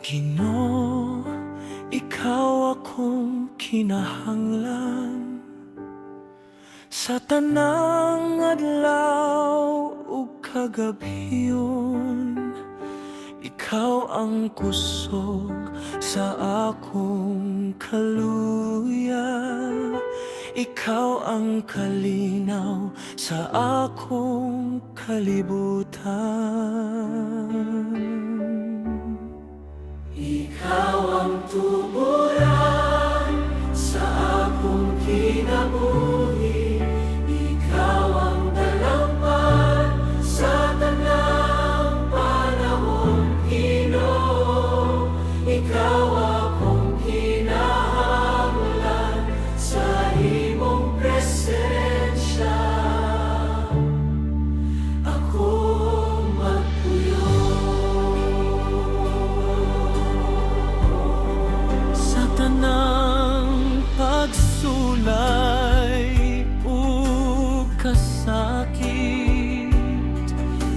Ginoo, ikaw akong kinahanglan sa tanang adlaw ug kagabhiyon. Ikaw ang kusog sa akong kaluya, ikaw ang kalinaw sa akong kalibutan. Ikaw ang tuburan sa akong kinabuhi, ikaw ang dalampan sa tanang panahon, Ginoo. Ikaw akong kinahanglan sa imong presensya. Ako pagsulay ug kasakit,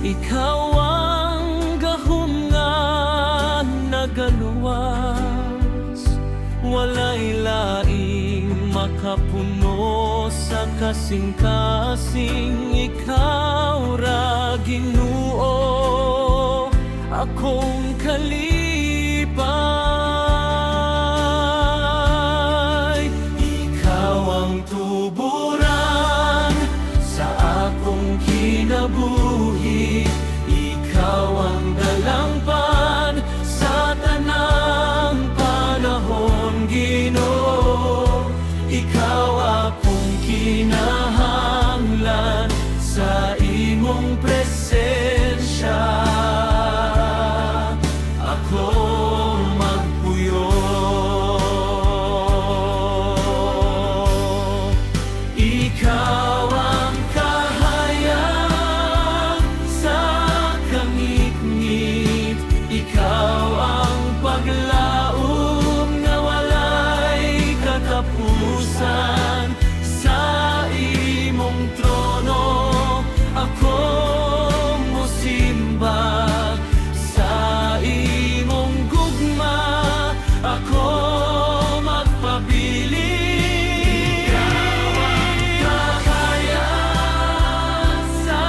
ikaw ang gahom nga nagaluwas. Walay laing makapuno sa kasing-kasing, ikaw ra Ginoo akong kalipay. Kinabuhi, ikaw ang dalangpan sa tanang panahon, Ginoo. Ikaw akong kinahanglan sa imong presensya. Ako magpuyo, ikaw ang ikaw ang paglaom na walay katapusan sa imong trono. Ako mosimba sa imong gugma, ako magpabili. Ikaw ang kakayan sa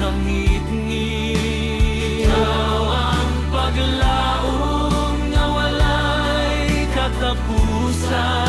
kangit-ngit, paglaom nga walay katapusan